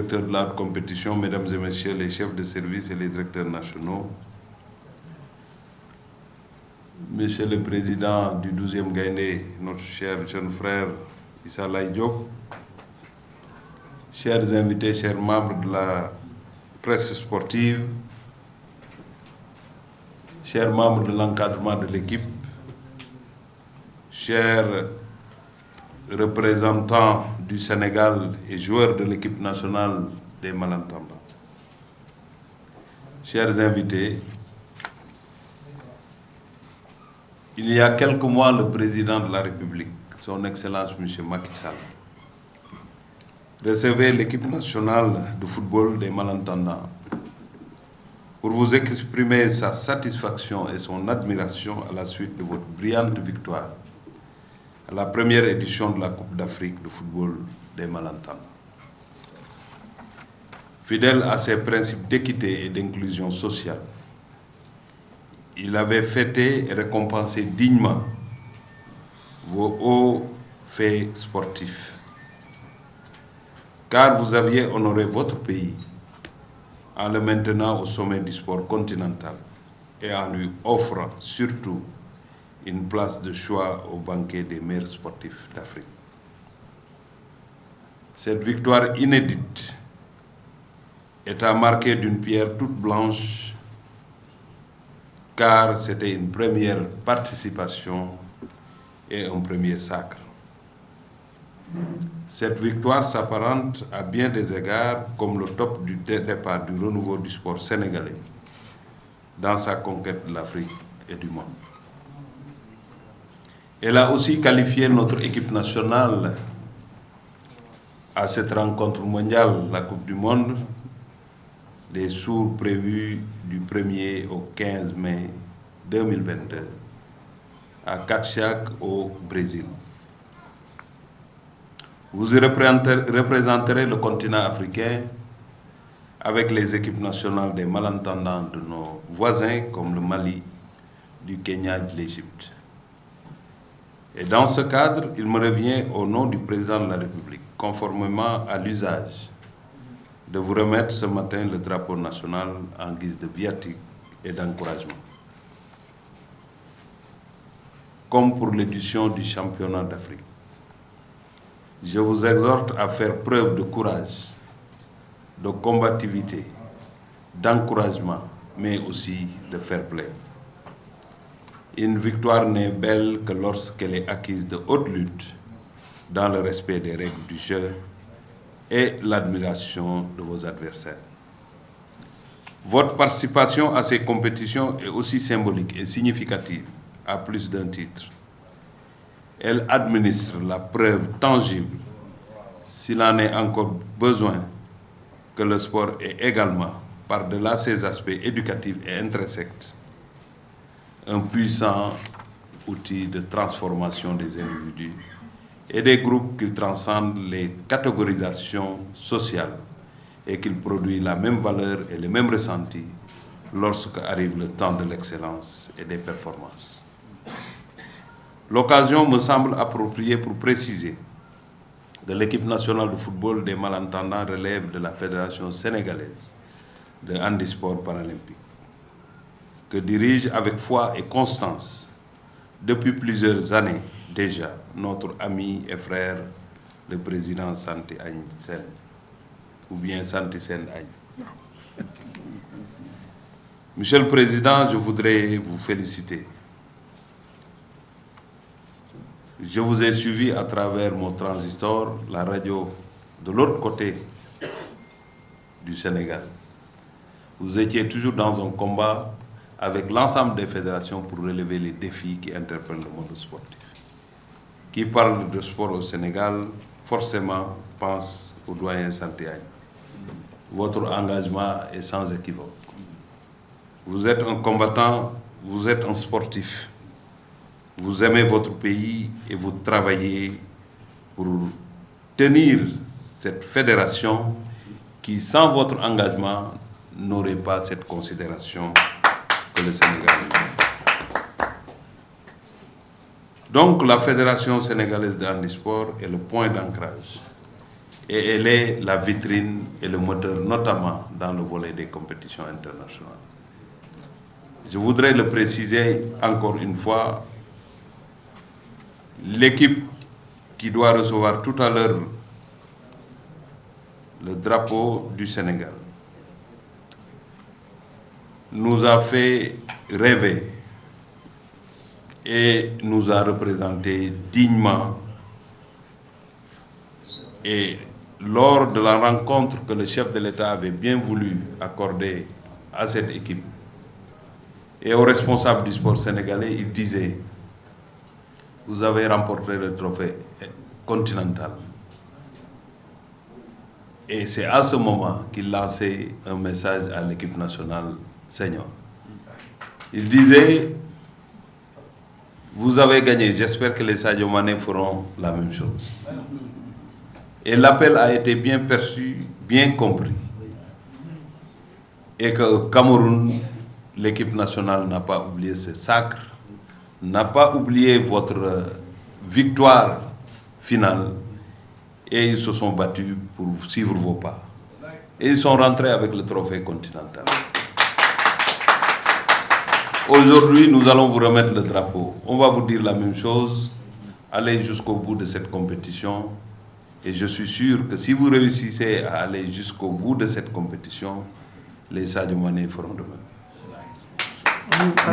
directeur de la compétition, mesdames et messieurs les chefs de service et les directeurs nationaux, monsieur le président du 12e Gaïndé, notre cher jeune frère Issa Laye Diop, chers invités, chers membres de la presse sportive, chers membres de l'encadrement de l'équipe, chers représentants du Sénégal et joueurs de l'équipe nationale des malentendants, chers invités, il y a quelques mois, le président de la République, son Excellence M. Macky Sall, recevait l'équipe nationale de football des malentendants pour vous exprimer sa satisfaction et son admiration à la suite de votre brillante victoire à la première édition de la Coupe d'Afrique de football des malentendants. Fidèle à ses principes d'équité et d'inclusion sociale, il avait fêté et récompensé dignement vos hauts faits sportifs, car vous aviez honoré votre pays en le maintenant au sommet du sport continental et en lui offrant surtout une place de choix au banquet des meilleurs sportifs d'Afrique. Cette victoire inédite est à marquer d'une pierre toute blanche, car c'était une première participation et un premier sacre. Cette victoire s'apparente à bien des égards comme le top du départ du renouveau du sport sénégalais dans sa conquête de l'Afrique et du monde. Elle a aussi qualifié notre équipe nationale à cette rencontre mondiale, la Coupe du Monde, des jours prévus du 1er au 15 mai 2022 à Katchak au Brésil. Vous y représenterez le continent africain avec les équipes nationales des malentendants de nos voisins comme le Mali, du Kenya et de l'Égypte. Et dans ce cadre, il me revient au nom du président de la République, conformément à l'usage, de vous remettre ce matin le drapeau national en guise de viatique et d'encouragement. Comme pour l'édition du championnat d'Afrique, je vous exhorte à faire preuve de courage, de combativité, d'encouragement, mais aussi de fair play. Une victoire n'est belle que lorsqu'elle est acquise de haute lutte, dans le respect des règles du jeu et l'admiration de vos adversaires. Votre participation à ces compétitions est aussi symbolique et significative, à plus d'un titre. Elle administre la preuve tangible, s'il en est encore besoin, que le sport est également, par-delà ses aspects éducatifs et intrinsèques, un puissant outil de transformation des individus et des groupes qui transcendent les catégorisations sociales et qu'il produit la même valeur et le même ressenti lorsque arrive le temps de l'excellence et des performances. L'occasion me semble appropriée pour préciser que l'équipe nationale de football des malentendants relève de la Fédération sénégalaise de handisport paralympique, que dirige avec foi et constance depuis plusieurs années déjà notre ami et frère, le président Santi Agne Sen, ou bien Santi Sen Agne. Monsieur le Président, je voudrais vous féliciter. Je vous ai suivi à travers mon transistor, la radio de l'autre côté du Sénégal. Vous étiez toujours dans un combat avec l'ensemble des fédérations pour relever les défis qui interpellent le monde sportif. Qui parle de sport au Sénégal, forcément pense au doyen Santi Agne. Votre engagement est sans équivoque. Vous êtes un combattant, vous êtes un sportif. Vous aimez votre pays et vous travaillez pour tenir cette fédération qui, sans votre engagement, n'aurait pas cette considération que le Sénégal a. Donc, la Fédération sénégalaise de handisport est le point d'ancrage et elle est la vitrine et le moteur, notamment dans le volet des compétitions internationales. Je voudrais le préciser encore une fois, l'équipe qui doit recevoir tout à l'heure le drapeau du Sénégal nous a fait rêver et nous a représenté dignement. Et lors de la rencontre que le chef de l'État avait bien voulu accorder à cette équipe et aux responsables du sport sénégalais, il disait: vous avez remporté le trophée continental. Et c'est à ce moment qu'il lançait un message à l'équipe nationale senior. Il disait: vous avez gagné, j'espère que les Sadio Mané feront la même chose. Et l'appel a été bien perçu, bien compris. Et que au Cameroun, l'équipe nationale n'a pas oublié ce sacre, n'a pas oublié votre victoire finale. Et ils se sont battus pour suivre vos pas. Et ils sont rentrés avec le trophée continental. Aujourd'hui, nous allons vous remettre le drapeau. On va vous dire la même chose. Allez jusqu'au bout de cette compétition. Et je suis sûr que si vous réussissez à aller jusqu'au bout de cette compétition, les Sadio Mané feront de même.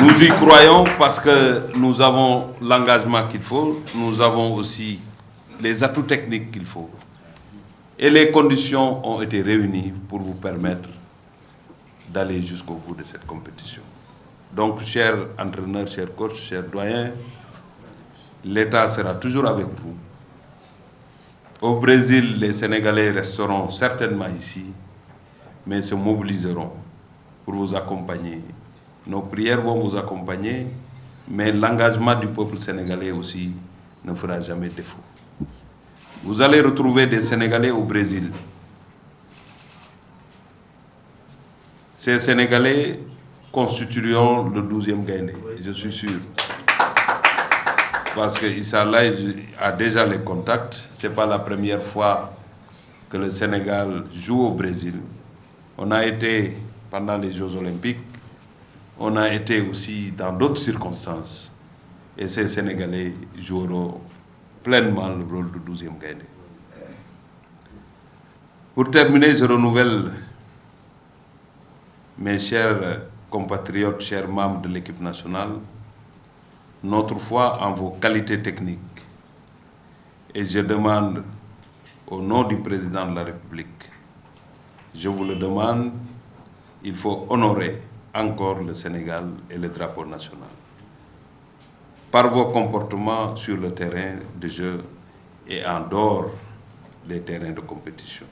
Nous y croyons parce que nous avons l'engagement qu'il faut. Nous avons aussi les atouts techniques qu'il faut. Et les conditions ont été réunies pour vous permettre d'aller jusqu'au bout de cette compétition. Donc, chers entraîneurs, chers coachs, chers doyens, l'État sera toujours avec vous. Au Brésil, les Sénégalais resteront certainement ici, mais se mobiliseront pour vous accompagner. Nos prières vont vous accompagner, mais l'engagement du peuple sénégalais aussi ne fera jamais défaut. Vous allez retrouver des Sénégalais au Brésil. Ces Sénégalais constitueront le 12e Gaïndé, je suis sûr. Parce que Issa Laye a déjà les contacts. Ce n'est pas la première fois que le Sénégal joue au Brésil. On a été pendant les Jeux Olympiques, on a été aussi dans d'autres circonstances. Et ces Sénégalais joueront pleinement le rôle du 12e Gaïndé. Pour terminer, je renouvelle mes chers compatriotes, chers membres de l'équipe nationale, notre foi en vos qualités techniques. Et je demande, au nom du président de la République, je vous le demande, il faut honorer encore le Sénégal et le drapeau national. Par vos comportements sur le terrain de jeu et en dehors des terrains de compétition.